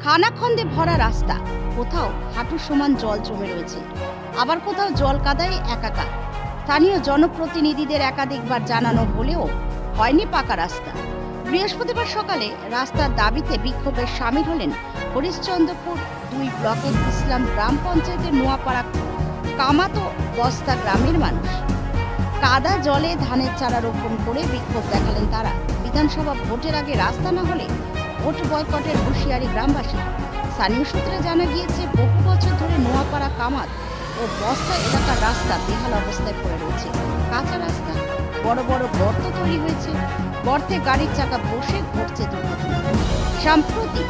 খানাখন্দে ভরা রাস্তা, কোথাও হাঁটু সমান জল জমে রয়েছে, আবার কোথাও জল কাদায় একাকার। স্থানীয় জনপ্রতিনিধিদের একাধিকবার জানানো হলেও হয়নি পাকা রাস্তা। বৃহস্পতিবার সকালে রাস্তার দাবিতে বিক্ষোভে সামিল হলেন হরিশ্চন্দ্রপুর 2 ব্লকের ইসলাম গ্রাম পঞ্চায়েতের নোয়াপাড়া কামাতো বস্তা গ্রামের মানুষ। কাদা জলে ধানের চারা রোপণ করে বিক্ষোভ দেখালেন তারা। বিধানসভা ভোটের আগে রাস্তা না হলে ভোট বয়কটের হুঁশিয়ারি গ্রামবাসী। স্থানীয় সূত্রে জানা গিয়েছে, বহু বছর ধরে নোয়াপাড়া কামাত ও বস্তা এলাকার রাস্তা বেহাল অবস্থায় পড়ে রয়েছে। কাঁচা রাস্তা, বড় বড় গর্ত তৈরি হয়েছে, গর্তে গাড়ির চাকা বসে ঘটছে দুর্ঘটনা। সাম্প্রতিক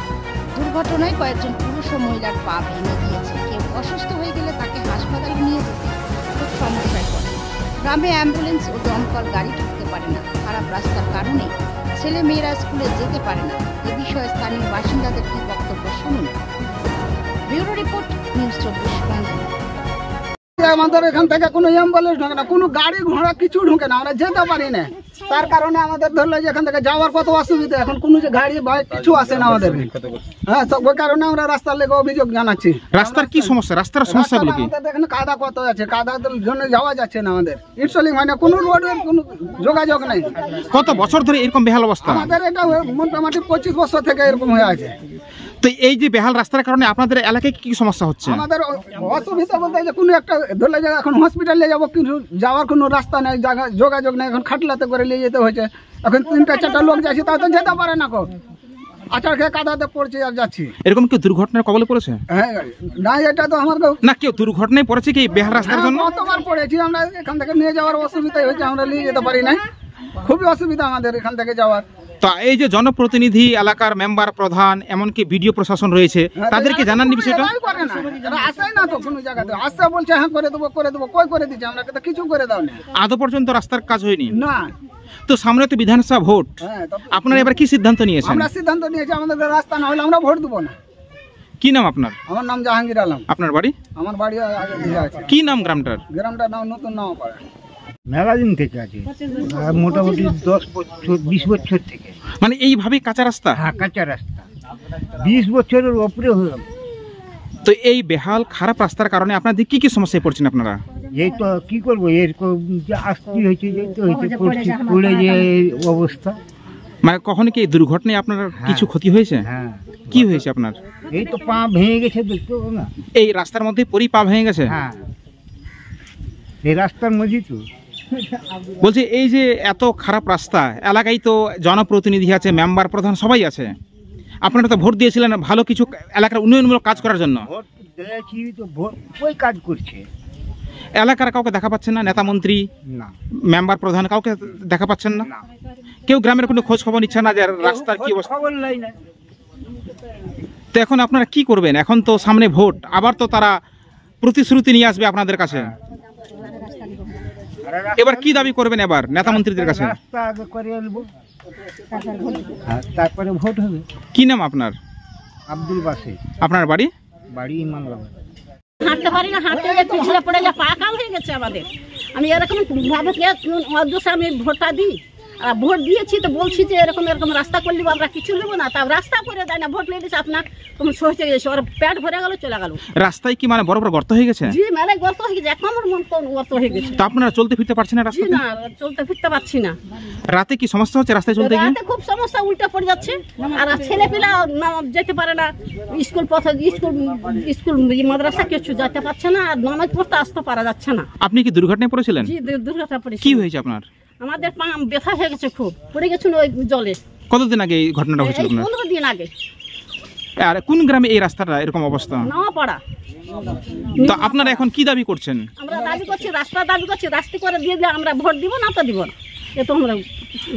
দুর্ঘটনায় কয়েকজন পুরুষ ও মহিলার পা ভেঙে গিয়েছে। কেউ অসুস্থ হয়ে গেলে তাকে হাসপাতালে নিয়ে যেতে খুব সমস্যায় পড়ে। গ্রামে অ্যাম্বুলেন্স ও দমকল গাড়ি ঢুকতে পারে না। খারাপ রাস্তার কারণে ছেলে মেয়েরা স্কুলে যেতে পারে না। এ বিষয়ে স্থানীয় বাসিন্দাদের কি বক্তব্য শুনুন। Bureau report, news 24 Bangla. আমাদের এখান থেকে কোনো অ্যাম্বুলেন্স ঢোকে না, কোনো গাড়ি ঘোড়া কিছু ঢোকে না, আমরা যেতে পারি না। তার কারণে আমাদের ধরলে যে এখান থেকে যাওয়ার কত অসুবিধা, এখন কোনো যে গাড়ি বাইক কিছু আসে না আমাদের। হ্যাঁ, ওই কারণে আমরা রাস্তার লেগে অভিযোগ জানাচ্ছি। রাস্তার কি সমস্যা? রাস্তার সমস্যা বলে কি? আমাদের এখানে কাদা কত আছে, কাদার জন্য যাওয়া যাচ্ছে না আমাদের। ইটসলিং হয় না, কোনো রোডের কোনো যোগাযোগ নেই। কত বছর ধরে এরকম বেহাল অবস্থা? আমাদের এটা মোটামুটি 25 বছর থেকে এরকম হয়ে আছে। তো এই যে বেহাল রাস্তার কারণে আপনাদের এলাকায় কি সমস্যা হচ্ছে? আমাদের অসুবিধা বলতে যে কোনো একটা ধরলে যে এখন হসপিটালে যাবো, কিন্তু যাওয়ার কোনো রাস্তা নেই, যোগাযোগ নেই। এখন খাটলাতে করে নিয়ে যেতে হয়েছে। এখন 3-4টা লোক যাচ্ছে, তা তো যেতে পারে না। আচার খেয়ে কাদাতে পড়ছে আর যাচ্ছি। এরকম কেউ দুর্ঘটনার কবলে পড়েছে? হ্যাঁ, না এটা তো আমার না, কেউ দুর্ঘটনায় পড়েছে কি বেহাল রাস্তার জন্য? কতবার পড়েছি আমরা, এখান থেকে নিয়ে যাওয়ার অসুবিধাই হয়েছে, আমরা নিয়ে যেতে পারি না। খুবই অসুবিধা আমাদের এখান থেকে যাওয়ার। তো এই যে জনপ্রতিনিধি, এলাকার মেম্বার, প্রধান, এমনকি বিডিও প্রশাসন রয়েছে, তাদেরকে জানাননি বিষয়টা? আসে না তো কোনো জায়গাতে, আসতে বলছে হ্যাঁ করে দেবো করে দেবো, কই করে দিচ্ছে, আমরা তো কিছু করে দাও না। আদৌ পর্যন্ত রাস্তার কাজ হয়নি না। তো সামনে তো বিধানসভা ভোট, আপনারা এবার কি সিদ্ধান্ত নিয়েছেন? আমরা সিদ্ধান্ত নিয়েছি, আমাদের রাস্তা না হলে আমরা ভোট দেবো না। কি নাম আপনার? আমার নাম জাহাঙ্গীর আলম। আপনার বাড়ি? আমার বাড়ি আগে দিয়ে আছে। কি নাম গ্রামটার? গ্রামটার নাম নতুন নোয়াপাড়া। মেলা দিন থেকে আছে, মোটামুটি 10 বছর 20 বছর থেকে। মানে এইভাবে কাঁচা রাস্তা? হ্যাঁ, কাঁচা রাস্তা 20 বছরের উপরে হয়ে গেল। তো এই বেহাল খারাপ রাস্তার কারণে আপনাদের কি কি সমস্যায় পড়ছেন আপনারা? এই তো কি করবো, এরকম যে আসতে হয়েছে, যেতে হয়েছে, পড়ে যে অবস্থা। মানে কখনো কি দুর্ঘটনায় আপনার কিছু ক্ষতি হয়েছে? হ্যাঁ। কি হয়েছে আপনার? এই তো পা ভেঙে গেছে, দেখতে পাবো না। এই রাস্তার মধ্যে পরি পা ভেঙে গেছে? হ্যাঁ, এই রাস্তার মধ্যে তো বলছি, এই যে এত খারাপ রাস্তা, এলাকায় তো জনপ্রতিনিধি আছে, মেম্বার, প্রধান সবাই আছে। আপনারা তো ভোট দিয়েছিলেন ভালো কিছু এলাকার উন্নয়নমূলক কাজ করার জন্য। ভোট দিয়েছি তো, ভোট ওই কাজ করছে। এলাকার কাউকে দেখা পাচ্ছেন না? নেতা মন্ত্রী, না, মেম্বার, প্রধান কাউকে দেখা পাচ্ছেন না? না। কেউ গ্রামের কোনো খোঁজ খবর নিচ্ছে না যে রাস্তার কি অবস্থা? খবর নাই না। তো এখন আপনারা কি করবেন? এখন তো সামনে ভোট, আবার তো তারা প্রতিশ্রুতি নিয়ে আসবে আপনাদের কাছে। এবার কি দাবি করবেন এবার নেতা মন্ত্রীদের কাছে? রাস্তা আগে করে আনবো, তারপরে ভোট হবে। কি নাম আপনার? আব্দুল বাসির। আপনার বাড়ি? বাড়ি ইমানবাড়ি। হাঁটতে পারি না, হাঁটতে গিয়ে পিছলে পড়ে যা পা কাল হয়ে গেছে আমাদের। আমি এরকম ভাবে অদৃশ্য আমি ভোটটা দিই, আর ভোট দিয়েছি তো বলছি যে এরকম এরকম রাস্তা করলে আমরা কিছু নেবো না, তা রাস্তা করে দেয় না। ভোট লেগেছে আপনার, তোমার সহজে গেছে, ওর পেট ভরে গেল, চলে গেল। রাস্তায় কি মানে বড় বড় গর্ত হয়ে গেছে? জি, মেলে গর্ত হয়ে গেছে, 1 নম্বর মন গর্ত হয়ে গেছে। তো আপনারা চলতে ফিরতে পারছেন না জি রাস্তায়? না, চলতে ফিরতে পারছি না। রাতে কি সমস্যা হচ্ছে রাস্তায় চলতে গিয়ে? রাতে খুব সমস্যা, উল্টে পড়ে যাচ্ছে। আর ছেলে পিলা যেতে পারে না, স্কুল পথে স্কুল মাদ্রাসা কিছু যেতে পারছে না, আর নামাজ পড়তে আসতে পারা যাচ্ছে না। আপনি কি দুর্ঘটনায় পড়েছিলেন? জি, দুর্ঘটনা পড়েছি। কি হয়েছে আপনার? আমাদের পা ব্যথা হয়ে গেছে, খুব পড়ে গেছিল ওই জলে। কতদিন আগে এই ঘটনাটা হয়েছিল আপনার? 15 দিন আগে। আর কোন গ্রামে এই রাস্তাটা এরকম অবস্থা? নোয়াপাড়া। তো আপনারা এখন কি দাবি করছেন? আমরা দাবি করছি, রাস্তা দাবি করছি, রাস্তা করে দিয়ে দিলে আমরা ভোট দিব, না তো দিব না। এ তো আমরা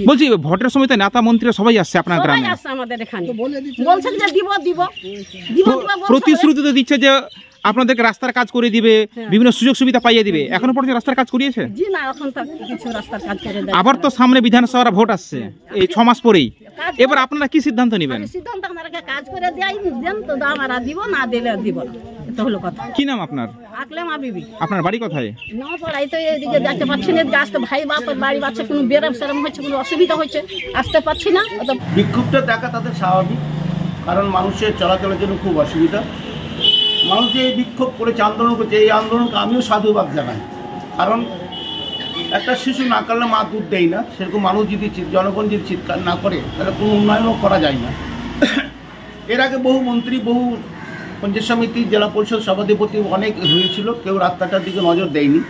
বলছি, ভোটের সময় তো নেতা মন্ত্রী সবাই আসছে আপনার গ্রামে, সবাই আসছে আমাদের এখানে, বলছে যে দিব দিব দিব। প্রতিশ্রুতি তো দিচ্ছে যে আপনাদেরকে রাস্তার কাজ করে দিবে, বিভিন্ন সুযোগ সুবিধা পাইয়ে দিবে। এখনো পর্যন্ত রাস্তার কাজ করিয়েছে? জি না, এখন তো কিছু রাস্তার কাজ করে দেয়। আবার তো সামনে বিধানসভার ভোট আসছে এই 6 মাস পরেই। এবার আপনারা কি সিদ্ধান্ত নেবেন? সিদ্ধান্ত আমাদেরকে কাজ করে দেয়, দেন তো আমরা দিব, না দিলে দিব না। এটা হলো কথা। কি নাম আপনার? আকলে মা বিবি। আপনার বাড়ি কোথায়? নোয়াপাড়াই তো, এদিকে যাইতে পারছি না, আসতে ভাই বাপের বাড়ি বাচ্চা কোনো বেরাম সেরাম হচ্ছে, কোনো অসুবিধা হচ্ছে, আসতে পারছি না। বিক্ষোভটা দেখা তাদের স্বাভাবিক, কারণ মানুষের চলাচলের জন্য খুব অসুবিধা। মানুষ যে এই বিক্ষোভ করেছে, আন্দোলন করেছে, এই আন্দোলনকে আমিও সাধুবাদ জানাই। কারণ একটা শিশু না কাটলে মা দুধ দেয় না, সেরকম মানুষ যদি জনগণ যদি চিৎকার না করে তাহলে কোনো উন্নয়নও করা যায় না। এর আগে বহু মন্ত্রী, বহু পঞ্চায়েত সমিতি, জেলা পরিষদ সভাধিপতি অনেক হয়েছিল, কেউ রাস্তাটার দিকে নজর দেয়নি।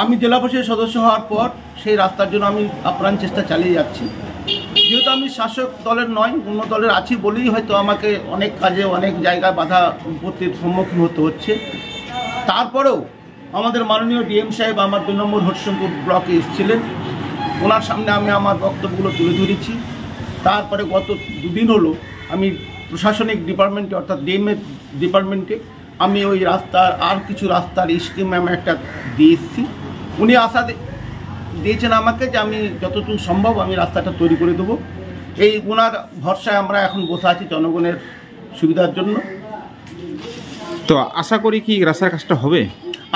আমি জেলা পরিষদের সদস্য হওয়ার পর সেই রাস্তার জন্য আমি আপ্রাণ চেষ্টা চালিয়ে যাচ্ছি। যেহেতু আমি শাসক দলের নয়, অন্য দলের আছি বলেই হয়তো আমাকে অনেক কাজে অনেক জায়গায় বাধা বিপত্তির সম্মুখীন হতে হচ্ছে। তারপরেও আমাদের মাননীয় ডিএম সাহেব আমার 2 নম্বর হরিশঙ্কর ব্লকে এসেছিলেন, ওনার সামনে আমি আমার বক্তব্যগুলো তুলে ধরেছি। তারপরে গত 2 দিন হলো আমি প্রশাসনিক ডিপার্টমেন্টে অর্থাৎ ডিএমএ ডিপার্টমেন্টে আমি ওই রাস্তার আর কিছু রাস্তার স্কিম আমি একটা দিয়ে এসেছি। উনি আশা দিয়েছেন আমাকে যে আমি যতটুকু সম্ভব আমি রাস্তাটা তৈরি করে দেবো। এই ওনার ভরসায় আমরা এখন বসে আছি জনগণের সুবিধার জন্য। তো আশা করি কি রাস্তার কাজটা হবে?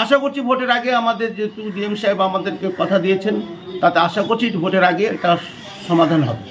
আশা করছি ভোটের আগে, আমাদের যেহেতু ডিএম সাহেব আমাদেরকে কথা দিয়েছেন, তাতে আশা করছি ভোটের আগে এটা সমাধান হবে।